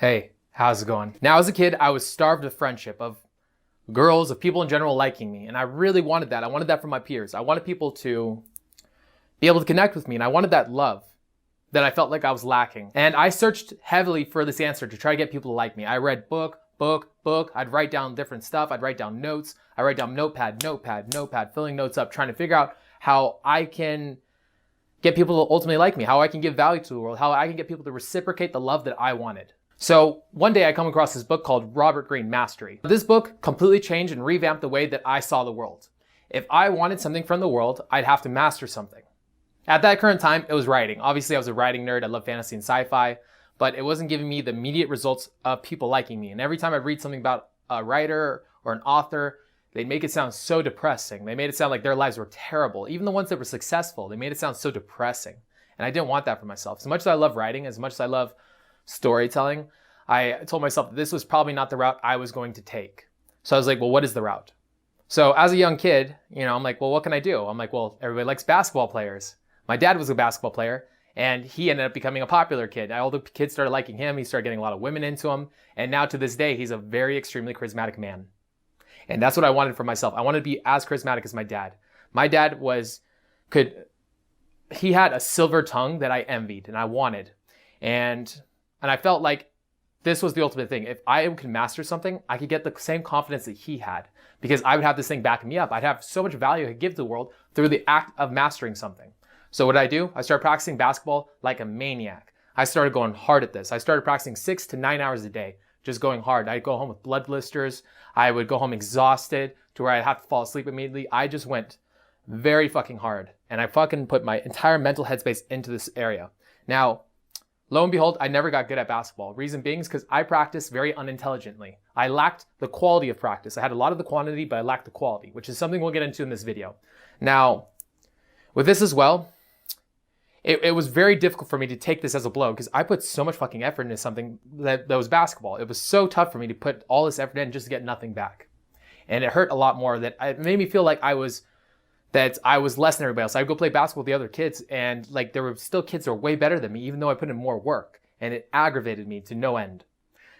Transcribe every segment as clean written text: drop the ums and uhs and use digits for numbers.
Hey, how's it going? Now, as a kid, I was starved of friendship, of girls, of people in general liking me. And I really wanted that. I wanted that from my peers. I wanted people to be able to connect with me. And I wanted that love that I felt like I was lacking. And I searched heavily for this answer to try to get people to like me. I read book. I'd write down different stuff. I'd write down notes. I write down notepad, filling notes up, trying to figure out how I can get people to ultimately like me, how I can give value to the world, how I can get people to reciprocate the love that I wanted. So one day I come across this book called Robert Greene, Mastery. This book completely changed and revamped the way that I saw the world. If I wanted something from the world, I'd have to master something. At that current time, it was writing. Obviously, I was a writing nerd. I love fantasy and sci-fi, but it wasn't giving me the immediate results of people liking me. And every time I'd read something about a writer or an author, they'd make it sound so depressing. They made it sound like their lives were terrible. Even the ones that were successful, they made it sound so depressing. And I didn't want that for myself. As much as I love writing, as much as I love storytelling, I told myself that this was probably not the route I was going to take. So I was like, well, what is the route? So as a young kid, I'm like, well, what can I do? I'm like, well, everybody likes basketball players. My dad was a basketball player, and he ended up becoming a popular kid. All the kids started liking him. He started getting a lot of women into him. And now to this day, he's a very extremely charismatic man. And that's what I wanted for myself. I wanted to be as charismatic as my dad. My dad he had a silver tongue that I envied and I wanted. And I felt like this was the ultimate thing. If I could master something, I could get the same confidence that he had because I would have this thing backing me up. I'd have so much value I could give to the world through the act of mastering something. So what did I do? I started practicing basketball like a maniac. I started going hard at this. I started practicing 6 to 9 hours a day, just going hard. I'd go home with blood blisters. I would go home exhausted to where I'd have to fall asleep immediately. I just went very fucking hard. And I fucking put my entire mental headspace into this area. Now, lo and behold, I never got good at basketball. Reason being is because I practiced very unintelligently. I lacked the quality of practice. I had a lot of the quantity, but I lacked the quality, which is something we'll get into in this video. Now, with this as well, it was very difficult for me to take this as a blow because I put so much fucking effort into something that was basketball. It was so tough for me to put all this effort in just to get nothing back. And it hurt a lot more. That it made me feel like I was less than everybody else. I'd go play basketball with the other kids and like there were still kids that were way better than me even though I put in more work. And it aggravated me to no end.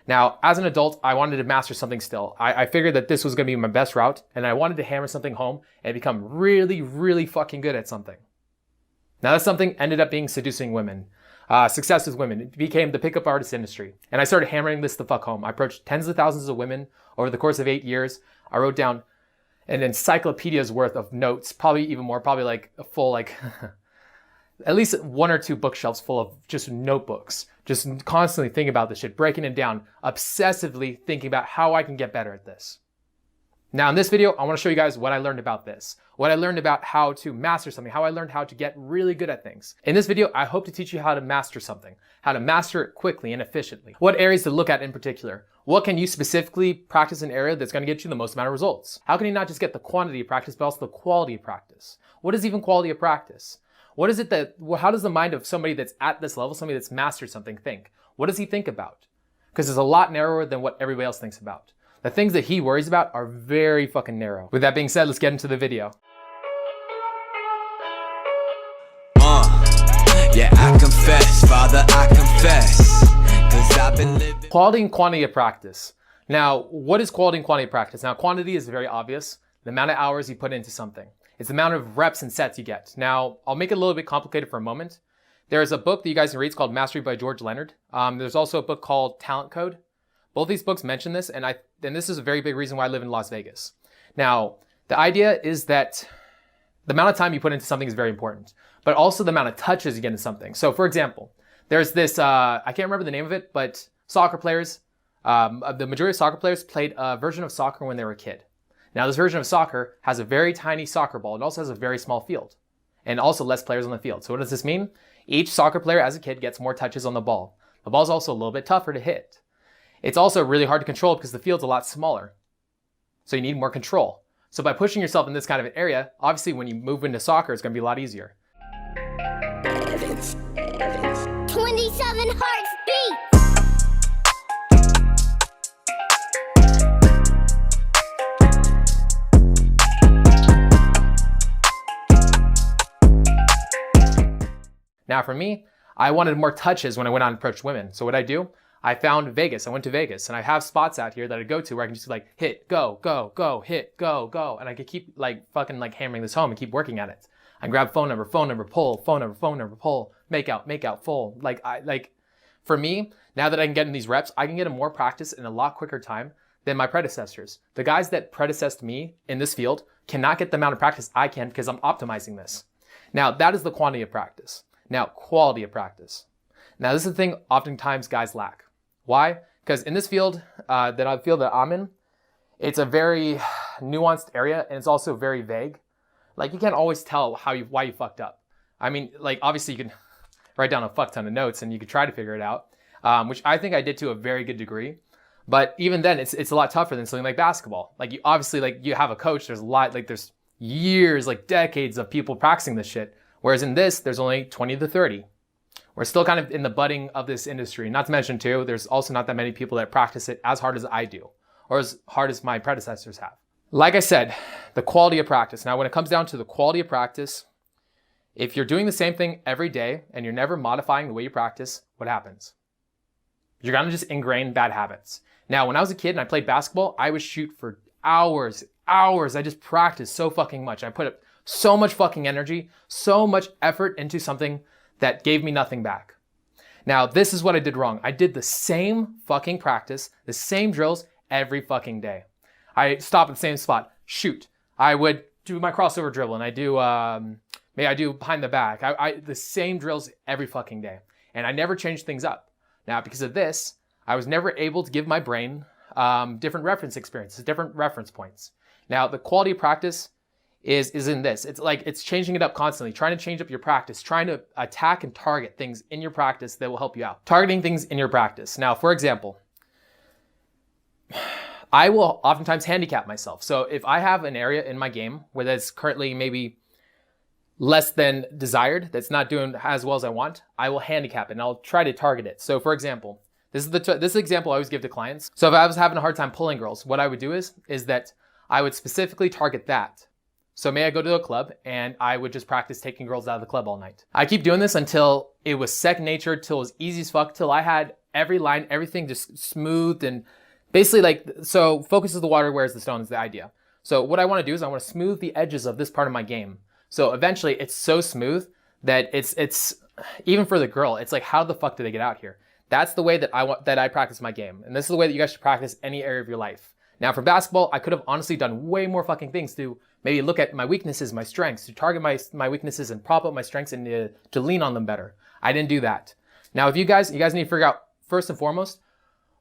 Now, as an adult, I wanted to master something still. I figured that this was going to be my best route and I wanted to hammer something home and become really, really fucking good at something. Now that something ended up being seducing women, success with women. It became the pickup artist industry. And I started hammering this the fuck home. I approached tens of thousands of women over the course of 8 years. I wrote down an encyclopedia's worth of notes, probably even more, probably like a full, at least 1 or 2 bookshelves full of just notebooks. Just constantly thinking about this shit, breaking it down, obsessively thinking about how I can get better at this. Now in this video, I want to show you guys what I learned about this, what I learned about how to master something, how I learned how to get really good at things. In this video, I hope to teach you how to master something, how to master it quickly and efficiently. What areas to look at in particular. What can you specifically practice in an area that's going to get you the most amount of results? How can you not just get the quantity of practice, but also the quality of practice? What is even quality of practice? What is it how does the mind of somebody that's at this level, somebody that's mastered something think? What does he think about? Because it's a lot narrower than what everybody else thinks about. The things that he worries about are very fucking narrow. With that being said, let's get into the video. Yeah, I confess, Father, I confess. 'Cause I've been living. Quality and quantity of practice. Now, what is quality and quantity of practice? Now, quantity is very obvious. The amount of hours you put into something. It's the amount of reps and sets you get. Now, I'll make it a little bit complicated for a moment. There's a book that you guys can read. It's called Mastery by George Leonard. There's also a book called Talent Code. Both these books mention this, and this is a very big reason why I live in Las Vegas. Now, the idea is that the amount of time you put into something is very important, but also the amount of touches you get into something. So for example, there's this, I can't remember the name of it, but soccer players, the majority of soccer players played a version of soccer when they were a kid. Now this version of soccer has a very tiny soccer ball. It also has a very small field and also less players on the field. So what does this mean? Each soccer player as a kid gets more touches on the ball. The ball's also a little bit tougher to hit. It's also really hard to control because the field's a lot smaller. So you need more control. So by pushing yourself in this kind of an area, obviously when you move into soccer, it's going to be a lot easier. 27 hearts beat. Now for me, I wanted more touches when I went out and approached women. So what I do, I found Vegas. I went to Vegas and I have spots out here that I go to where I can just like hit, go, go, go, hit, go, go. And I can keep like fucking like hammering this home and keep working at it. I grab phone number, pull, phone number, pull, make out, full. For me, now that I can get in these reps, I can get in more practice in a lot quicker time than my predecessors. The guys that predecessed me in this field cannot get the amount of practice I can because I'm optimizing this. Now, that is the quantity of practice. Now, quality of practice. Now, this is the thing oftentimes guys lack. Why? Because in this field that I'm in, it's a very nuanced area and it's also very vague. Like you can't always tell why you fucked up. I mean, like obviously you can write down a fuck ton of notes and you can try to figure it out, which I think I did to a very good degree. But even then, it's a lot tougher than something like basketball. Like you obviously like you have a coach. There's a lot like there's years, like decades of people practicing this shit. Whereas in this, there's only 20 to 30. We're still kind of in the budding of this industry. Not to mention too, there's also not that many people that practice it as hard as I do, or as hard as my predecessors have. Like I said, the quality of practice. Now, when it comes down to the quality of practice, if you're doing the same thing every day and you're never modifying the way you practice, what happens? You're gonna just ingrain bad habits. Now, when I was a kid and I played basketball, I would shoot for hours. I just practiced so fucking much. I put up so much fucking energy, so much effort into something that gave me nothing back. Now, this is what I did wrong. I did the same fucking practice, the same drills every fucking day. I stop at the same spot, shoot. I would do my crossover dribble and I do, maybe I do behind the back. The same drills every fucking day. And I never changed things up. Now, because of this, I was never able to give my brain different reference experiences, different reference points. Now, the quality of practice is in this. It's like it's changing it up constantly, trying to change up your practice, trying to attack and target things in your practice that will help you out. Targeting things in your practice. Now, for example, I will oftentimes handicap myself. So if I have an area in my game where that's currently maybe less than desired, that's not doing as well as I want, I will handicap it and I'll try to target it. So for example, this is the example I always give to clients. So if I was having a hard time pulling girls, what I would do is that I would specifically target that. So may I go to a club and I would just practice taking girls out of the club all night. I keep doing this until it was second nature, till it was easy as fuck, till I had every line, everything just smoothed and basically like, so focus is the water, where's the stone is the idea. So what I want to do is I want to smooth the edges of this part of my game. So eventually it's so smooth that it's even for the girl, it's like, how the fuck did they get out here? That's the way that I practice my game. And this is the way that you guys should practice any area of your life. Now for basketball, I could have honestly done way more fucking things to maybe look at my weaknesses, my strengths, to target my weaknesses and prop up my strengths and to lean on them better. I didn't do that. Now if you guys need to figure out first and foremost,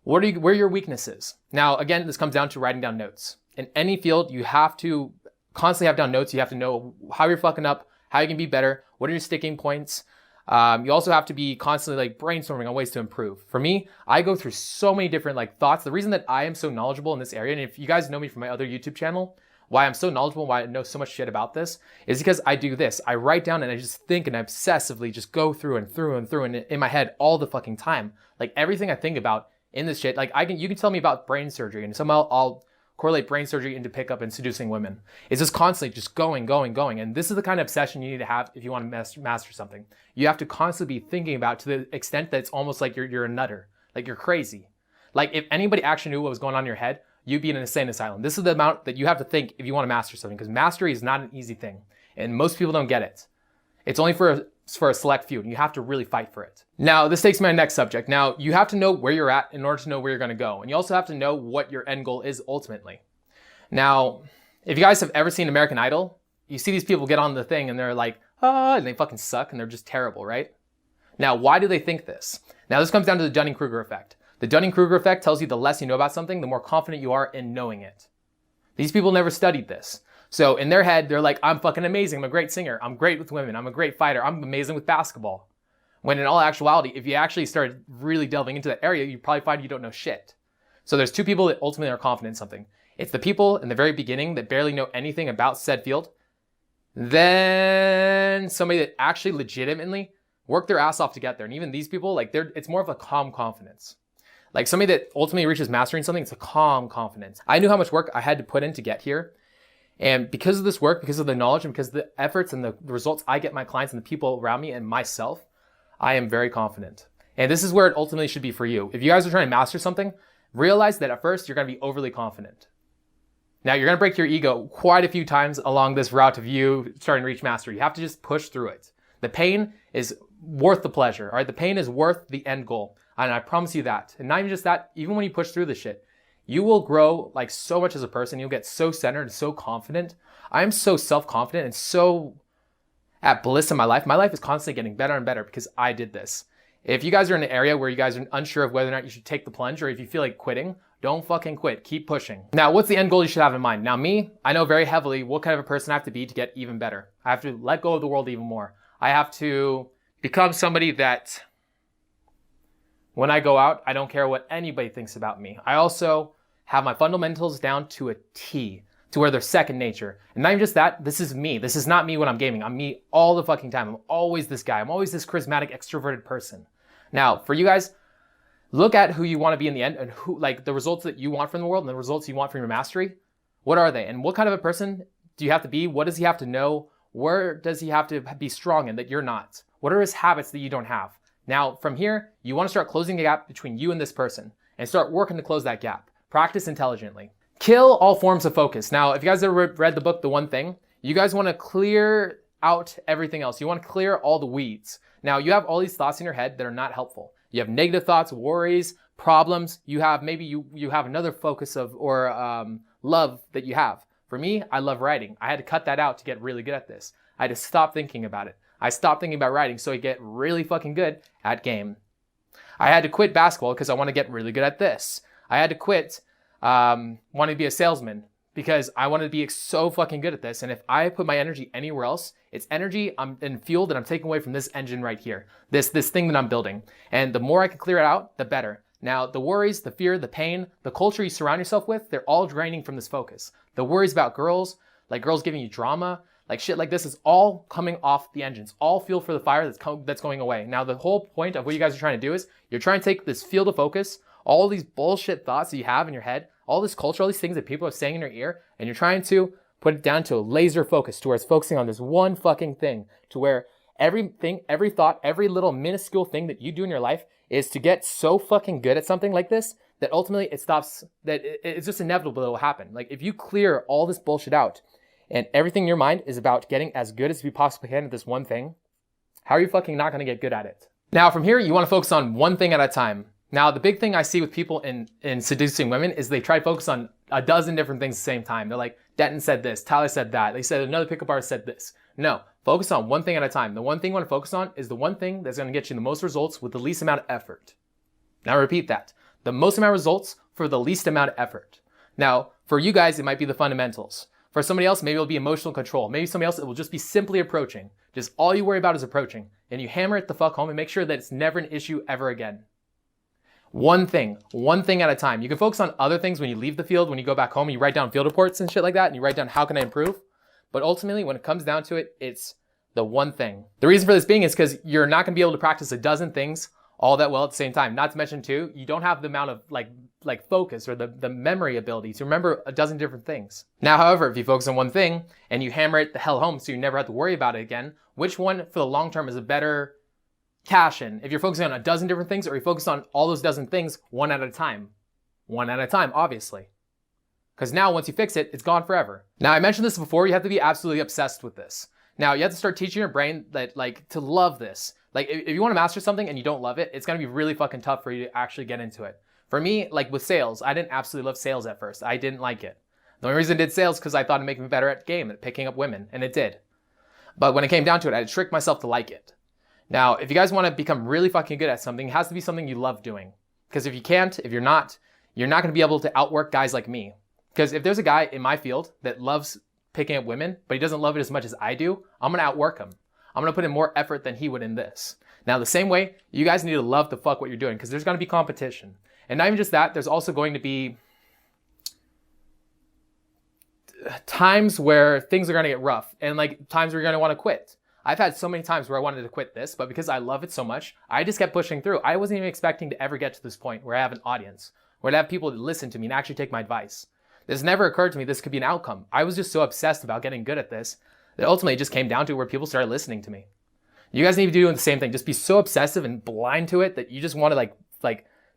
where are your weaknesses? Now again, this comes down to writing down notes. In any field, you have to constantly have down notes. You have to know how you're fucking up, how you can be better, what are your sticking points. You also have to be constantly like brainstorming on ways to improve. For me, I go through so many different like thoughts. The reason that I am so knowledgeable in this area, and if you guys know me from my other YouTube channel, why I'm so knowledgeable, why I know so much shit about this, is because I do this. I write down and I just think and I obsessively just go through and in my head all the fucking time. Like everything I think about in this shit, like you can tell me about brain surgery and somehow I'll correlate brain surgery into pickup and seducing women. It's just constantly just going. And this is the kind of obsession you need to have if you want to master something. You have to constantly be thinking about to the extent that it's almost like you're a nutter, like you're crazy. Like if anybody actually knew what was going on in your head, you'd be in an insane asylum. This is the amount that you have to think if you want to master something, because mastery is not an easy thing. And most people don't get it. It's only for a select few, and you have to really fight for it. Now, this takes me to my next subject. Now, you have to know where you're at in order to know where you're going to go. And you also have to know what your end goal is ultimately. Now, if you guys have ever seen American Idol, you see these people get on the thing and they're like, and they fucking suck and they're just terrible, right? Now, why do they think this? Now, this comes down to the Dunning-Kruger effect. The Dunning-Kruger effect tells you the less you know about something, the more confident you are in knowing it. These people never studied this. So in their head, they're like, I'm fucking amazing. I'm a great singer. I'm great with women. I'm a great fighter. I'm amazing with basketball. When in all actuality, if you actually started really delving into that area, you probably find you don't know shit. So there's two people that ultimately are confident in something. It's the people in the very beginning that barely know anything about said field. Then somebody that actually legitimately worked their ass off to get there. And even these people, like it's more of a calm confidence. Like somebody that ultimately reaches mastering something, it's a calm confidence. I knew how much work I had to put in to get here. And because of this work, because of the knowledge, and because of the efforts and the results I get my clients and the people around me and myself, I am very confident. And this is where it ultimately should be for you. If you guys are trying to master something, realize that at first you're going to be overly confident. Now, you're going to break your ego quite a few times along this route of you starting to reach mastery. You have to just push through it. The pain is worth the pleasure, all right? The pain is worth the end goal. And I promise you that. And not even just that, even when you push through this shit, you will grow like so much as a person. You'll get so centered and so confident. I'm so self-confident and so at bliss in my life. My life is constantly getting better and better because I did this. If you guys are in an area where you guys are unsure of whether or not you should take the plunge, or if you feel like quitting, don't fucking quit. Keep pushing. Now, what's the end goal you should have in mind? Now, me, I know very heavily what kind of a person I have to be to get even better. I have to let go of the world even more. I have to become somebody that when I go out, I don't care what anybody thinks about me. I also have my fundamentals down to a T, to where they're second nature. And not even just that, this is me. This is not me when I'm gaming. I'm me all the fucking time. I'm always this guy. I'm always this charismatic, extroverted person. Now, for you guys, look at who you want to be in the end and who, like the results that you want from the world and the results you want from your mastery. What are they? And what kind of a person do you have to be? What does he have to know? Where does he have to be strong in that you're not? What are his habits that you don't have? Now, from here, you want to start closing the gap between you and this person and start working to close that gap. Practice intelligently. Kill all forms of focus. Now, if you guys ever read the book, The One Thing, you guys want to clear out everything else. You want to clear all the weeds. Now, you have all these thoughts in your head that are not helpful. You have negative thoughts, worries, problems. You have maybe you have another focus of or love that you have. For me, I love writing. I had to cut that out to get really good at this. I had to stop thinking about it. I stopped thinking about writing so I get really fucking good at game. I had to quit basketball because I want to get really good at this. I had to quit wanting to be a salesman because I wanted to be so fucking good at this. And if I put my energy anywhere else, it's energy and fuel that I'm taking away from this engine right here, this thing that I'm building. And the more I can clear it out, the better. Now, the worries, the fear, the pain, the culture you surround yourself with, they're all draining from this focus. The worries about girls, like girls giving you drama, like shit like this is all coming off the engines, all fuel for the fire that's going away. Now, the whole point of what you guys are trying to do is you're trying to take this field of focus, all these bullshit thoughts that you have in your head, all this culture, all these things that people are saying in your ear, and you're trying to put it down to a laser focus to where it's focusing on this one fucking thing, to where everything, every thought, every little minuscule thing that you do in your life is to get so fucking good at something like this that ultimately it stops, that it's just inevitable that it will happen. Like if you clear all this bullshit out and everything in your mind is about getting as good as you possibly can at this one thing, how are you fucking not gonna get good at it? Now from here, you wanna focus on one thing at a time. Now, the big thing I see with people in seducing women is they try to focus on a dozen different things at the same time. They're like, Denton said this, Tyler said that. They said another pickup artist said this. No, focus on one thing at a time. The one thing you want to focus on is the one thing that's going to get you the most results with the least amount of effort. Now, repeat that. The most amount of results for the least amount of effort. Now, for you guys, it might be the fundamentals. For somebody else, maybe it'll be emotional control. Maybe somebody else, it will just be simply approaching. Just all you worry about is approaching. And you hammer it the fuck home and make sure that it's never an issue ever again. One thing at a time. You can focus on other things when you leave the field, when you go back home, and you write down field reports and shit like that, and you write down how can I improve. But ultimately, when it comes down to it, it's the one thing. The reason for this being is because you're not going to be able to practice a dozen things all that well at the same time. Not to mention too, you don't have the amount of like focus or the memory ability to remember a dozen different things. Now, however, if you focus on one thing and you hammer it the hell home so you never have to worry about it again, which one for the long term is a better cash in? If you're focusing on a dozen different things or you focus on all those dozen things one at a time? One at a time, obviously. Because now once you fix it, it's gone forever. Now I mentioned this before, you have to be absolutely obsessed with this. Now you have to start teaching your brain that like to love this. Like if you want to master something and you don't love it, it's going to be really fucking tough for you to actually get into it. For me, like with sales, I didn't absolutely love sales at first. I didn't like it. The only reason I did sales because I thought it'd make me better at game, at picking up women, and it did. But when it came down to it, I had to trick myself to like it. Now, if you guys want to become really fucking good at something, it has to be something you love doing. Because if you can't, if you're not going to be able to outwork guys like me. Because if there's a guy in my field that loves picking up women, but he doesn't love it as much as I do, I'm going to outwork him. I'm going to put in more effort than he would in this. Now, the same way, you guys need to love the fuck what you're doing because there's going to be competition. And not even just that, there's also going to be times where things are going to get rough and like times where you're going to want to quit. I've had so many times where I wanted to quit this, but because I love it so much, I just kept pushing through. I wasn't even expecting to ever get to this point where I have an audience, where I have people that listen to me and actually take my advice. This never occurred to me this could be an outcome. I was just so obsessed about getting good at this that ultimately it just came down to where people started listening to me. You guys need to be doing the same thing. Just be so obsessive and blind to it that you just want to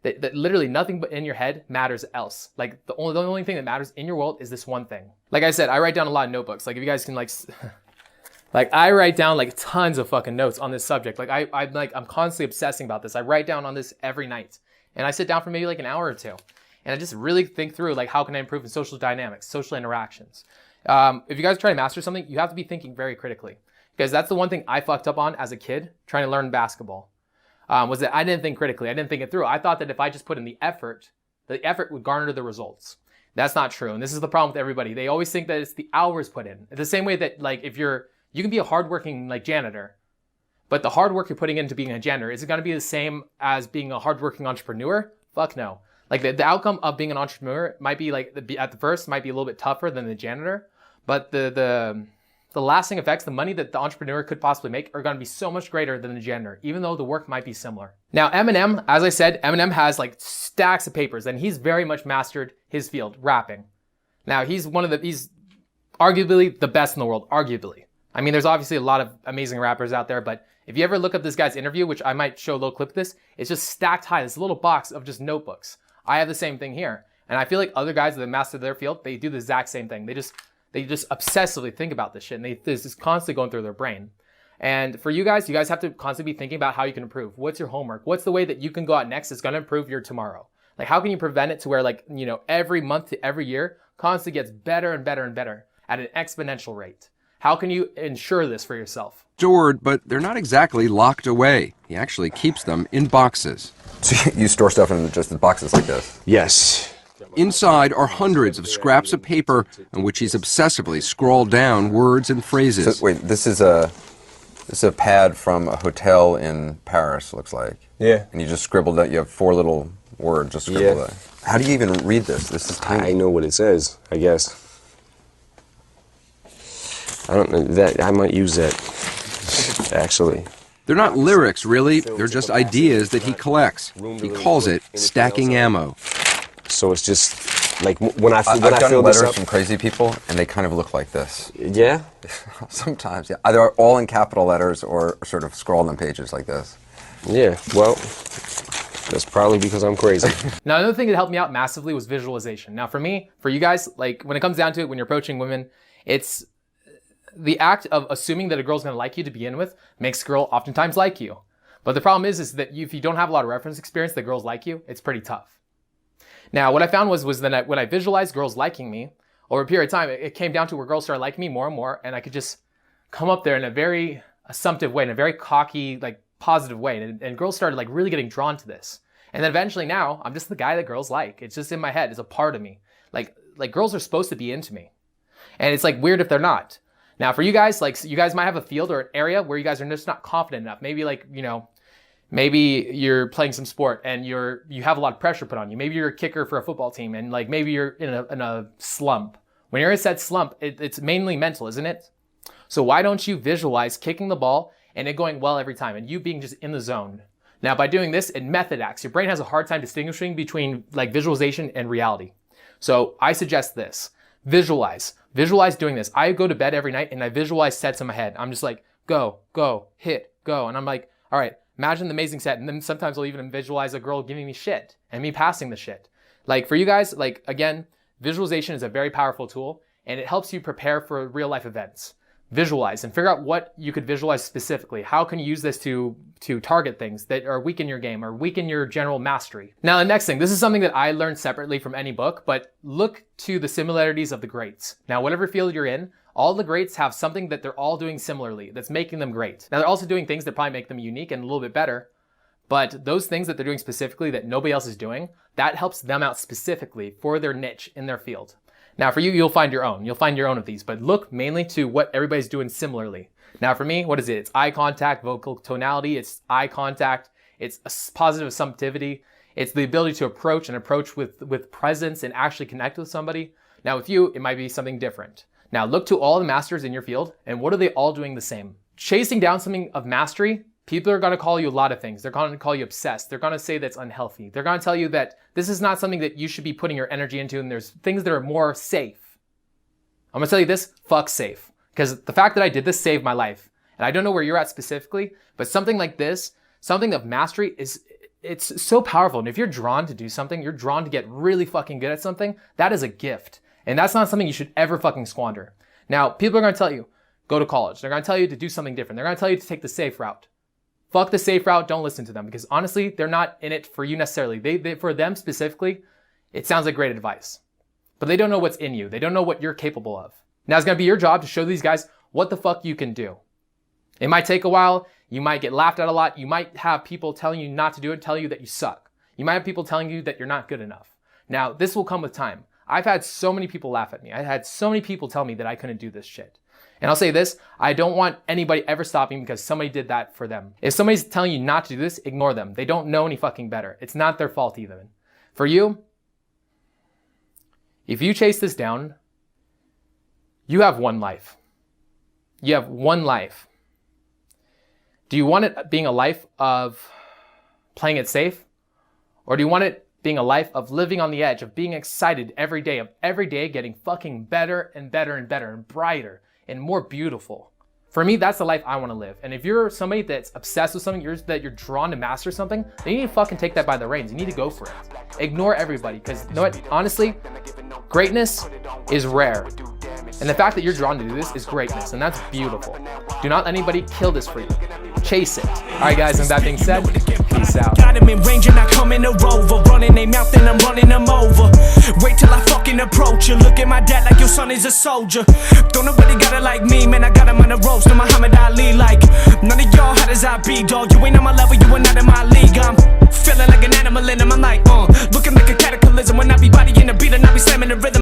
that literally nothing but in your head matters else. Like the only thing that matters in your world is this one thing. Like I said, I write down a lot of notebooks. Like if you guys can like I write down like tons of fucking notes on this subject. Like I'm constantly obsessing about this. I write down on this every night. And I sit down for maybe like an hour or two. And I just really think through like how can I improve in social dynamics, social interactions. If you guys try to master something, you have to be thinking very critically. Because that's the one thing I fucked up on as a kid trying to learn basketball. Was that I didn't think critically. I didn't think it through. I thought that if I just put in the effort would garner the results. That's not true. And this is the problem with everybody. They always think that it's the hours put in. The same way that like if you can be a hardworking like janitor, but the hard work you're putting into being a janitor, is it going to be the same as being a hardworking entrepreneur? Fuck no. Like the outcome of being an entrepreneur might be like at the first might be a little bit tougher than the janitor, but the lasting effects, the money that the entrepreneur could possibly make are going to be so much greater than the janitor, even though the work might be similar. Now, Eminem, as I said, Eminem has like stacks of papers and he's very much mastered his field, rapping. Now, he's arguably the best in the world, arguably. I mean, there's obviously a lot of amazing rappers out there, but if you ever look up this guy's interview, which I might show a little clip of this, it's just stacked high, this little box of just notebooks. I have the same thing here. And I feel like other guys that have mastered their field, they do the exact same thing. They just obsessively think about this shit, and this is constantly going through their brain. And for you guys have to constantly be thinking about how you can improve. What's your homework? What's the way that you can go out next that's going to improve your tomorrow? Like how can you prevent it to where like, you know, every month to every year constantly gets better and better and better at an exponential rate? How can you ensure this for yourself? Stored, but they're not exactly locked away. He actually keeps them in boxes. So you store stuff in just boxes like this? Yes. Inside are hundreds of scraps of paper on which he's obsessively scrawled down words and phrases. So, wait, this is a pad from a hotel in Paris, looks like. Yeah. And you just scribbled that. You have 4 little words just scribbled out. How do you even read this? This is tiny. I know what it says, I guess. I don't know that I might use that actually. They're not lyrics, really. They're just ideas that he collects. He calls it stacking ammo. So it's just like when I I've fill done this letters up from crazy people, and they kind of look like this. Yeah. Sometimes, yeah. Either all in capital letters or sort of scrawled on pages like this. Yeah. Well, that's probably because I'm crazy. Now, another thing that helped me out massively was visualization. Now, for me, for you guys, like when it comes down to it, when you're approaching women, it's the act of assuming that a girl's gonna like you to begin with makes a girl oftentimes like you. But the problem is that if you don't have a lot of reference experience that girls like you, it's pretty tough. Now, what I found was that when I visualized girls liking me, over a period of time, it came down to where girls started liking me more and more, and I could just come up there in a very assumptive way, in a very cocky, like positive way, and girls started like really getting drawn to this. And then eventually now, I'm just the guy that girls like. It's just in my head. It's a part of me. Like girls are supposed to be into me. And it's like weird if they're not. Now, for you guys, like you guys might have a field or an area where you guys are just not confident enough. Maybe like, you know, maybe you're playing some sport and you have a lot of pressure put on you. Maybe you're a kicker for a football team and like maybe you're in a slump. When you're in that slump, it's mainly mental, isn't it? So why don't you visualize kicking the ball and it going well every time and you being just in the zone? Now, by doing this, it method acts. Your brain has a hard time distinguishing between like visualization and reality. So I suggest this. Visualize doing this. I go to bed every night and I visualize sets in my head. I'm just like, go, hit, go. And I'm like, all right, imagine the amazing set. And then sometimes I'll even visualize a girl giving me shit and me passing the shit. Like for you guys, like again, visualization is a very powerful tool and it helps you prepare for real life events. Visualize and figure out what you could visualize specifically. How can you use this to target things that are weak in your game or weaken your general mastery? Now, the next thing, this is something that I learned separately from any book, but look to the similarities of the greats. Now, whatever field you're in, all the greats have something that they're all doing similarly that's making them great. Now, they're also doing things that probably make them unique and a little bit better, but those things that they're doing specifically that nobody else is doing, that helps them out specifically for their niche in their field. Now for you, you'll find your own. You'll find your own of these, but look mainly to what everybody's doing similarly. Now for me, what is it? It's eye contact, vocal tonality, it's eye contact, it's a positive assumptivity, it's the ability to approach with presence and actually connect with somebody. Now with you, it might be something different. Now look to all the masters in your field and what are they all doing the same? Chasing down something of mastery, people are going to call you a lot of things. They're going to call you obsessed. They're going to say that's unhealthy. They're going to tell you that this is not something that you should be putting your energy into and there's things that are more safe. I'm going to tell you this, fuck safe. Because the fact that I did this saved my life. And I don't know where you're at specifically, but something like this, something of mastery it's so powerful. And if you're drawn to do something, you're drawn to get really fucking good at something, that is a gift. And that's not something you should ever fucking squander. Now, people are going to tell you, go to college. They're going to tell you to do something different. They're going to tell you to take the safe route. Fuck the safe route. Don't listen to them, because honestly, they're not in it for you necessarily. They for them specifically, it sounds like great advice, but they don't know what's in you. They don't know what you're capable of. Now it's going to be your job to show these guys what the fuck you can do. It might take a while. You might get laughed at a lot. You might have people telling you not to do it, telling you that you suck. You might have people telling you that you're not good enough. Now, this will come with time. I've had so many people laugh at me. I had so many people tell me that I couldn't do this shit. And I'll say this, I don't want anybody ever stopping because somebody did that for them. If somebody's telling you not to do this, ignore them. They don't know any fucking better. It's not their fault even. For you, if you chase this down, you have one life. You have one life. Do you want it being a life of playing it safe? Or do you want it being a life of living on the edge, of being excited every day getting fucking better and better and better and brighter and more beautiful? For me, that's the life I want to live. And if you're somebody that's obsessed with something, that you're drawn to master something, then you need to fucking take that by the reins. You need to go for it. Ignore everybody, because you know what? Honestly, greatness is rare. And the fact that you're drawn to do this is greatness, and that's beautiful. Do not let anybody kill this for you. Chase it. All right, guys, and that being said, peace out. Got him in range and I come in a rover. Running they mouth and I'm running them over. Wait till I fucking approach you. Look at my dad like your son is a soldier. Don't nobody got it like me, man. I got him on the ropes to Muhammad Ali. Like none of y'all had as I be, dog. You ain't on my level, you are not in my league. I'm feeling like an animal in him. I'm like, looking like a cataclysm. When I be bodying the beat and I be slamming the rhythm.